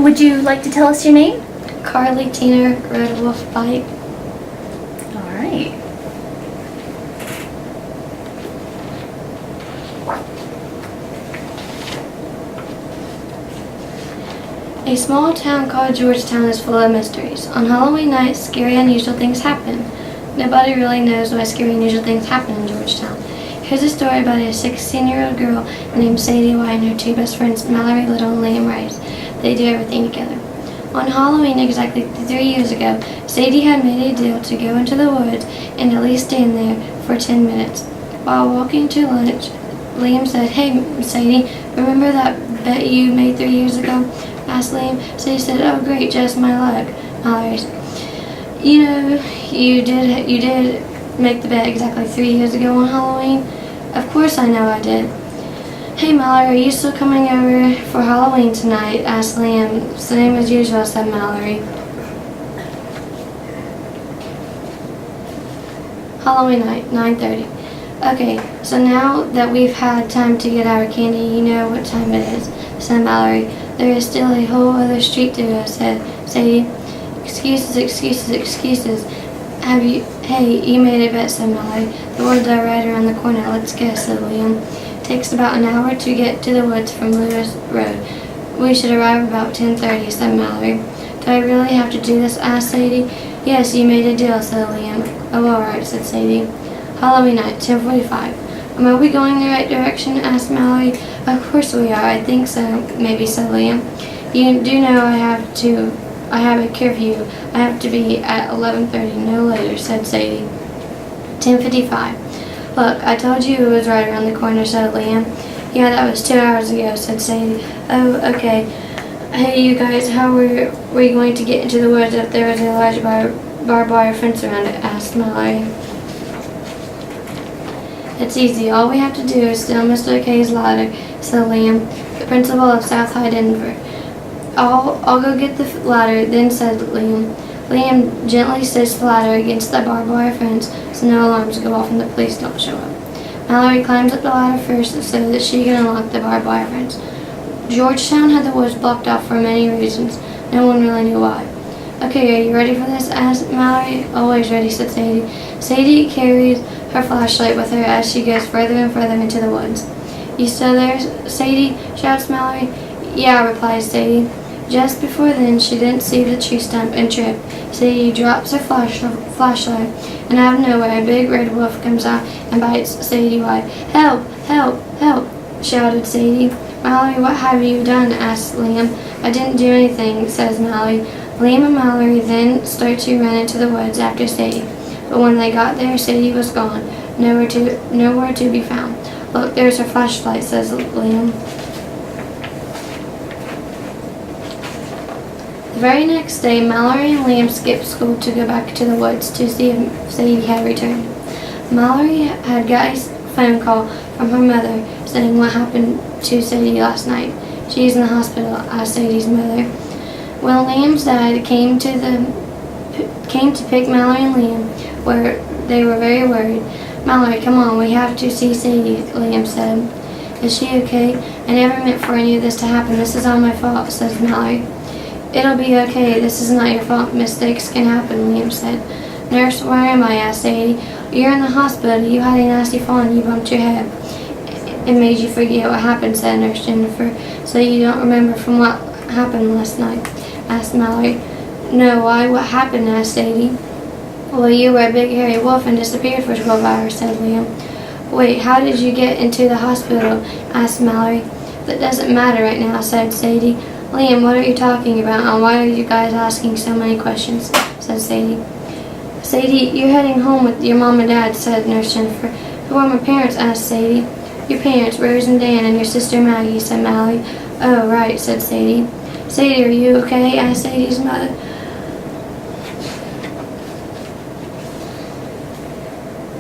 Would you like to tell us your name? Carly Tina Red Wolf Bite. All right. A small town called Georgetown is full of mysteries. On Halloween night, scary, unusual things happen. Nobody really knows why scary, unusual things happen in Georgetown. Here's a story about a 16-year-old girl named Sadie White and her two best friends, Mallory Little and Liam Rice. They do everything together. On Halloween, exactly 3 years ago, Sadie had made a deal to go into the woods and at least stand there for 10 minutes. While walking to lunch, Liam said, "Hey, Sadie, remember that bet you made 3 years ago?" asked Liam. Sadie said, "Oh, great, just my luck." Mallory said, "You know, you did make the bet exactly 3 years ago on Halloween." "Of course I know I did." "Hey, Mallory, are you still coming over for Halloween tonight?" asked Liam. "Same as usual," said Mallory. Halloween night, 9:30. "Okay, so now that we've had time to get our candy, you know what time it is," said Mallory. "There is still a whole other street to go," said Sadie. "Excuses, excuses, excuses. Hey, you made a bet," said Mallory. "The woods are right around the corner. Let's go," said Liam. "Takes about an hour to get to the woods from Lewis Road. We should arrive about 10:30, said Mallory. "Do I really have to do this?" asked Sadie. "Yes, you made a deal," said Liam. "Oh, all right," said Sadie. Halloween night, 10:45. "Are we going the right direction?" asked Mallory. "Of course we are. I think so, maybe," said Liam. "You do know I have a curfew. I have to be at 11:30, no later," said Sadie. 10:55. "Look, I told you it was right around the corner," said Liam. "Yeah, that was 2 hours ago," said Sadie. "Oh, okay. Hey, you guys, how were we going to get into the woods if there was a large barbed wire fence around it?" asked Mallory. "It's easy. All we have to do is steal Mr. K's ladder," said Liam, the principal of South High Denver. I'll go get the ladder," then said Liam. Liam gently stitched the ladder against the barbed wire fence so no alarms go off and the police don't show up. Mallory climbs up the ladder first so that she can unlock the barbed wire fence. Georgetown had the woods blocked off for many reasons. No one really knew why. "Okay, are you ready for this?" asked Mallory. "Always ready," said Sadie. Sadie carries her flashlight with her as she goes further and further into the woods. "You still there, Sadie?" shouts Mallory. "Yeah," replies Sadie. Just before then, she didn't see the tree stump and tripped. Sadie drops her flashlight, and out of nowhere, a big red wolf comes out and bites Sadie White. "Help! Help! Help!" shouted Sadie. "Mallory, what have you done?" asked Liam. "I didn't do anything," says Mallory. Liam and Mallory then start to run into the woods after Sadie. But when they got there, Sadie was gone. Nowhere to be found. "Look, there's her flashlight," says Liam. The very next day, Mallory and Liam skipped school to go back to the woods to see if Sadie had returned. Mallory had got a phone call from her mother saying what happened to Sadie last night. "She's in the hospital," asked Sadie's mother. When Liam's dad came to pick Mallory and Liam, they were very worried. "Mallory, come on, we have to see Sadie," Liam said. "Is she okay? I never meant for any of this to happen. This is all my fault," says Mallory. "It'll be okay. This is not your fault. Mistakes can happen," Liam said. "Nurse, where am I?" asked Sadie. "You're in the hospital. You had a nasty fall and you bumped your head. It made you forget what happened," said Nurse Jennifer. "So you don't remember from what happened last night?" asked Mallory. "No, why? What happened?" asked Sadie. "Well, you were a big hairy wolf and disappeared for 12 hours, said Liam. "Wait, how did you get into the hospital?" asked Mallory. "That doesn't matter right now," said Sadie. "Liam, what are you talking about, and why are you guys asking so many questions?" said Sadie. "Sadie, you're heading home with your mom and dad," said Nurse Jennifer. "Who are my parents?" asked Sadie. "Your parents, Rose and Dan, and your sister Maggie," said Mallory. "Oh, right," said Sadie. "Sadie, are you okay?" asked Sadie's mother.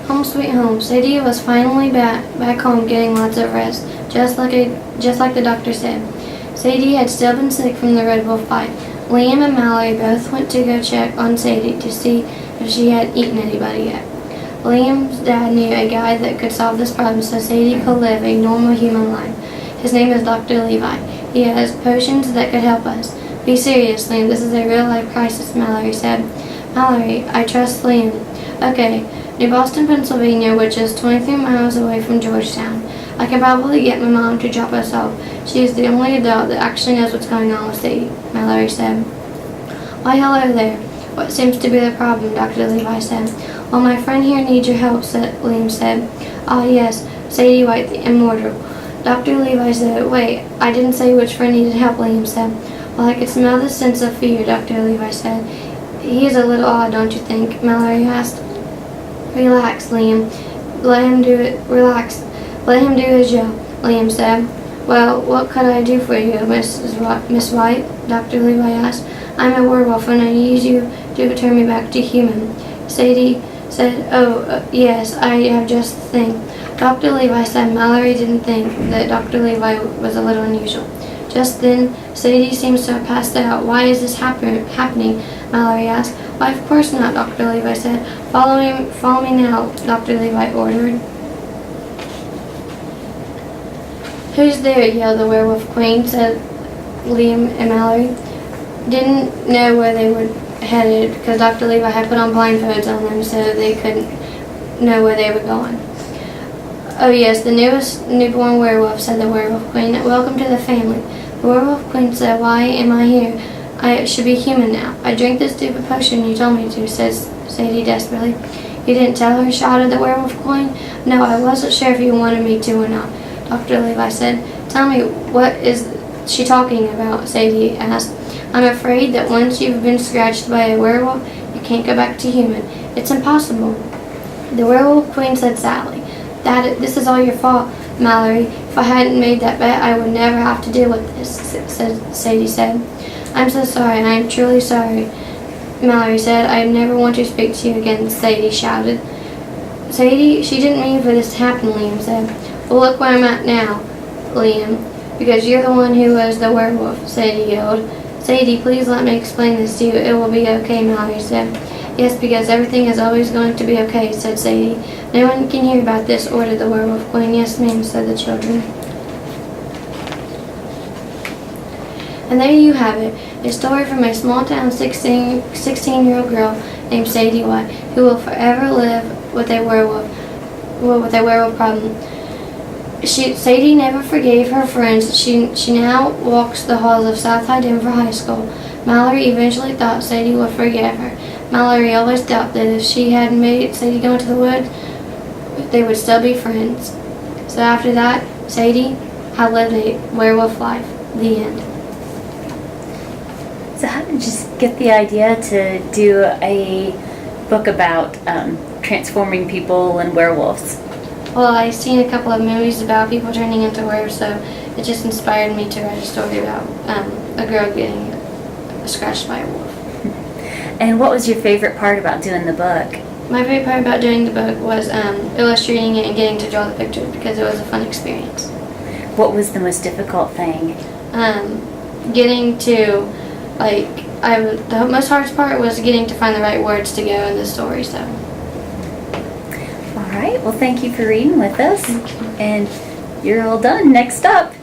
Home sweet home. Sadie was finally back home getting lots of rest, just like the doctor said. Sadie had still been sick from the red wolf bite. Liam and Mallory both went to go check on Sadie to see if she had eaten anybody yet. Liam's dad knew a guy that could solve this problem so Sadie could live a normal human life. His name is Dr. Levi. He has potions that could help us. Be serious, Liam. This is a real-life crisis, Mallory said. Mallory, I trust Liam. Okay, New Boston, Pennsylvania, which is 23 miles away from Georgetown. I can probably get my mom to drop us off. She is the only adult that actually knows what's going on with Sadie, Mallory said. Why, hello there. What seems to be the problem, Dr. Levi said. Well, my friend here needs your help, Liam said. Ah, yes, Sadie White, the immortal. Dr. Levi said, wait, I didn't say which friend needed help, Liam said. Well, I could smell the sense of fear, Dr. Levi said. He is a little odd, don't you think? Mallory asked. Relax, Liam. Let him do it. Relax. Let him do his job, Liam said. Well, what could I do for you, Miss White? Dr. Levi asked. I'm a werewolf and I need you to turn me back to human. Sadie said, yes, I have just the thing. Dr. Levi said Mallory didn't think that Dr. Levi was a little unusual. Just then, Sadie seems to have passed out. Why is this happening? Mallory asked. Why, of course not, Dr. Levi said. Follow me now, Dr. Levi ordered. Who's there? Yelled the werewolf queen, said Liam and Mallory. Didn't know where they were headed because Dr. Levi had put on blindfolds on them so they couldn't know where they were going. Oh yes, the newest newborn werewolf, said the werewolf queen. Welcome to the family. The werewolf queen said, why am I here? I should be human now. I drank the stupid potion you told me to, says Sadie desperately. You didn't tell her, shouted the werewolf queen. No, I wasn't sure if you wanted me to or not, Dr. Levi said. Tell me, what is she talking about? Sadie asked. I'm afraid that once you've been scratched by a werewolf, you can't go back to human. It's impossible. The werewolf queen said sadly, this is all your fault, Mallory. If I hadn't made that bet, I would never have to deal with this, Sadie said. I'm so sorry, and I'm truly sorry, Mallory said. I never want to speak to you again, Sadie shouted. Sadie, she didn't mean for this to happen, Liam said. Well, look where I'm at now, Liam, because you're the one who was the werewolf, Sadie yelled. Sadie, please let me explain this to you. It will be okay, Mallory said. Yes, because everything is always going to be okay, said Sadie. No one can hear about this, ordered the werewolf queen. Yes, ma'am, said the children. And there you have it, a story from a small-town 16-year-old girl named Sadie White, who will forever live with a werewolf problem. Sadie never forgave her friends. She now walks the halls of South High Denver High School. Mallory eventually thought Sadie would forgive her. Mallory always doubted that if she had made Sadie go into the woods, they would still be friends. So after that, Sadie had lived a werewolf life. The end. So how did you get the idea to do a book about transforming people and werewolves? Well, I've seen a couple of movies about people turning into werewolves, so it just inspired me to write a story about a girl getting scratched by a wolf. And what was your favorite part about doing the book? My favorite part about doing the book was illustrating it and getting to draw the pictures because it was a fun experience. What was the most difficult thing? Getting to, the most hardest part was getting to find the right words to go in the story, so. All right, well, thank you for reading with us. Thank you. And you're all done. Next up.